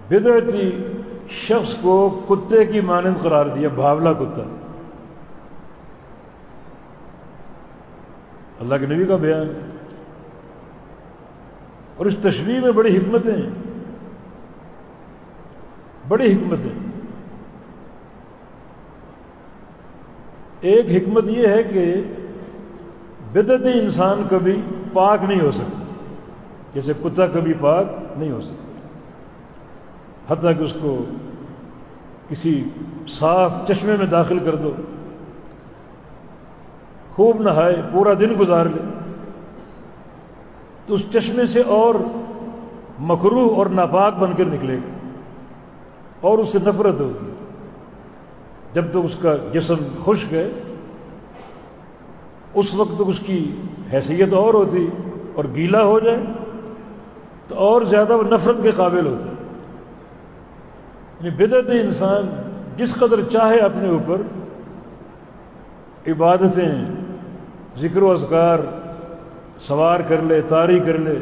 بدعتی شخص کو کتے کی مانند قرار دیا، بھاولا کتا۔ اللہ کے نبی کا بیان، اور اس تشبیہ میں بڑی حکمتیں ہیں، بڑی حکمتیں۔ ایک حکمت یہ ہے کہ بدعتی انسان کبھی پاک نہیں ہو سکتا، جیسے کتا کبھی پاک نہیں ہو سکتا، حتیٰ کہ اس کو کسی صاف چشمے میں داخل کر دو، خوب نہائے، پورا دن گزار لے، تو اس چشمے سے اور مکروہ اور ناپاک بن کر نکلے گا، اور اس سے نفرت ہوگی۔ جب تک اس کا جسم خشک ہے اس وقت تک اس کی حیثیت اور ہوتی، اور گیلا ہو جائے تو اور زیادہ وہ نفرت کے قابل ہوتا ہے۔ یعنی بدعتی انسان جس قدر چاہے اپنے اوپر عبادتیں، ذکر و اذکار سوار کر لے، طاری کر لے،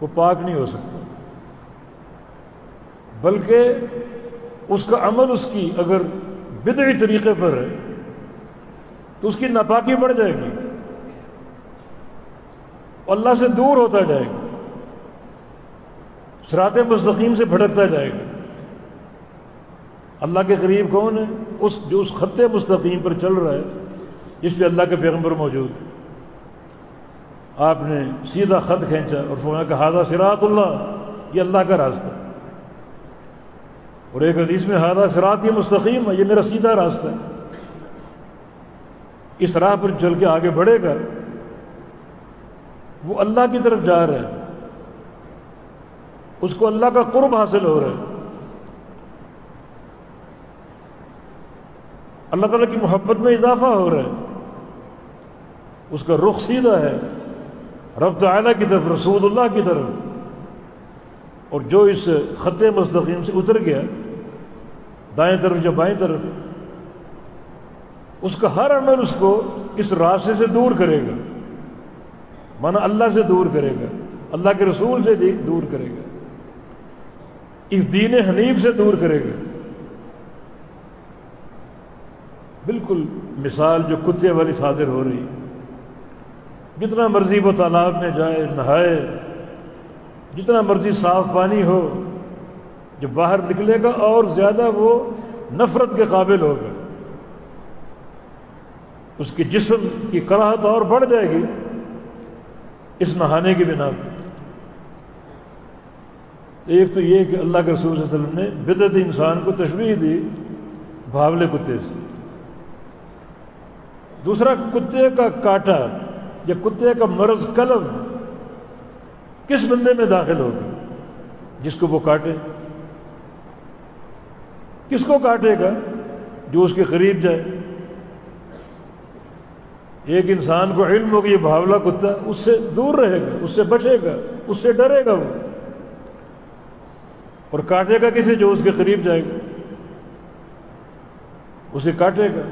وہ پاک نہیں ہو سکتا، بلکہ اس کا عمل، اس کی اگر بدعی طریقے پر ہے تو اس کی ناپاکی بڑھ جائے گی، اللہ سے دور ہوتا جائے گا، صراط مستقیم سے بھٹکتا جائے گا۔ اللہ کے قریب کون ہے؟ جو اس خط مستقیم پر چل رہا ہے جس پہ اللہ کے پیغمبر موجود ہے۔ آپ نے سیدھا خط کھینچا اور فرمایا کہ ھذا صراط اللہ، یہ اللہ کا راستہ، اور ایک حدیث میں ھذا صراطی مستقیم ہے، یہ میرا سیدھا راستہ ہے۔ اس راہ پر چل کے آگے بڑھے گا، وہ اللہ کی طرف جا رہا ہے، اس کو اللہ کا قرب حاصل ہو رہا ہے، اللہ تعالیٰ کی محبت میں اضافہ ہو رہا ہے، اس کا رخ سیدھا ہے رب تعالیٰ کی طرف، رسول اللہ کی طرف۔ اور جو اس خط مستقیم سے اتر گیا دائیں طرف یا بائیں طرف، اس کا ہر عمل اس کو اس راستے سے دور کرے گا، مانا اللہ سے دور کرے گا، اللہ کے رسول سے دور کرے گا، اس دین حنیف سے دور کرے گا۔ بالکل مثال جو کتے والی صادر ہو رہی، جتنا مرضی وہ تالاب میں جائے، نہائے، جتنا مرضی صاف پانی ہو، جب باہر نکلے گا اور زیادہ وہ نفرت کے قابل ہوگا، اس کے جسم کی کراہت اور بڑھ جائے گی اس نہانے کی بنا پر۔ ایک تو یہ کہ اللہ کے رسول صلی اللہ علیہ وسلم نے بدعتی انسان کو تشبیہ دی بھاولے کتے سے۔ دوسرا، کتے کا کاٹا یا کتے کا مرض کلب کس بندے میں داخل ہوگا جس کو وہ کاٹے؟ کس کو کاٹے گا؟ جو اس کے قریب جائے۔ ایک انسان کو علم ہو کہ یہ بھاولا کتا، اس سے دور رہے گا، اس سے بچے گا، اس سے ڈرے گا وہ، اور کاٹے گا کسے؟ جو اس کے قریب جائے گا، اسے کاٹے گا۔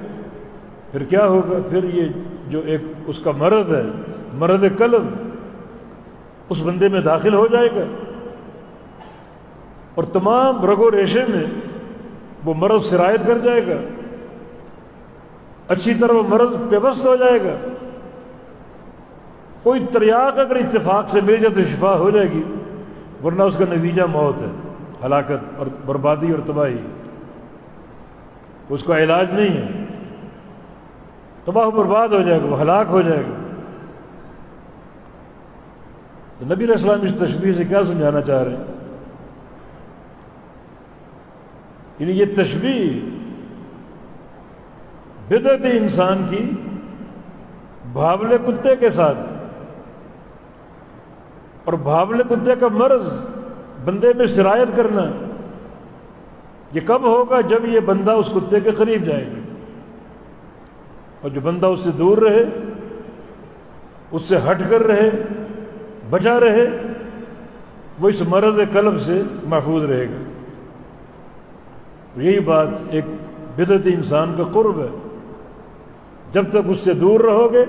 پھر کیا ہوگا؟ پھر یہ جو ایک اس کا مرض ہے، مرض قلب، اس بندے میں داخل ہو جائے گا، اور تمام رگ و ریشے میں وہ مرض سرایت کر جائے گا، اچھی طرح وہ مرض پیوست ہو جائے گا۔ کوئی تریاق اگر اتفاق سے مل جائے تو شفا ہو جائے گی، ورنہ اس کا نتیجہ موت ہے، ہلاکت اور بربادی اور تباہی۔ اس کا علاج نہیں ہے، تباہ و برباد ہو جائے گا، وہ ہلاک ہو جائے گا۔ تو نبی علیہ السلام اس تشبیہ سے کیا سمجھانا چاہ رہے ہیں؟ یعنی یہ تشبیہ بدعتی انسان کی بھاولے کتے کے ساتھ، اور بھاولے کتے کا مرض بندے میں سرایت کرنا، یہ کب ہوگا؟ جب یہ بندہ اس کتے کے قریب جائے گا، اور جو بندہ اس سے دور رہے، اس سے ہٹ کر رہے، بچا رہے، وہ اس مرض قلب سے محفوظ رہے گا۔ یہی بات ایک بدعتی انسان کا قرب ہے، جب تک اس سے دور رہو گے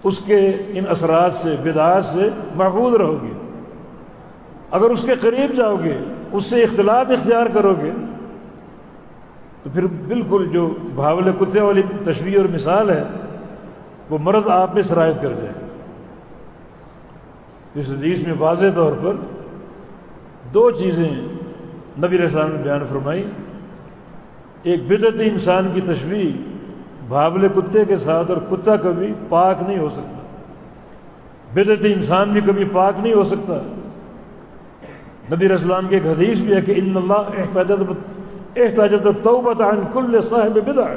اس کے ان اثرات سے، بدعات سے محفوظ رہو گے، اگر اس کے قریب جاؤ گے، اس سے اختلاط اختیار کرو گے، تو پھر بالکل جو بھاولے کتے والی تشبیہ اور مثال ہے وہ مرض آپ میں سرایت کر جائے گا۔ تو اس حدیث میں واضح طور پر دو چیزیں نبی علیہ السلام نے بیان فرمائی، ایک بدعتی انسان کی تشبیہ بھاولے کتے کے ساتھ، اور کتا کبھی پاک نہیں ہو سکتا، بدعتی انسان بھی کبھی پاک نہیں ہو سکتا۔ نبی علیہ السلام کی ایک حدیث بھی ہے کہ ان اللہ احتجز التوبۃ عن کل صاحب بدع،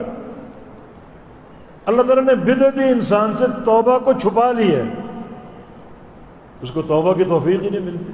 اللہ تعالیٰ نے بدعتی انسان سے توبہ کو چھپا لی ہے، اس کو توبہ کی توفیق ہی نہیں ملتی۔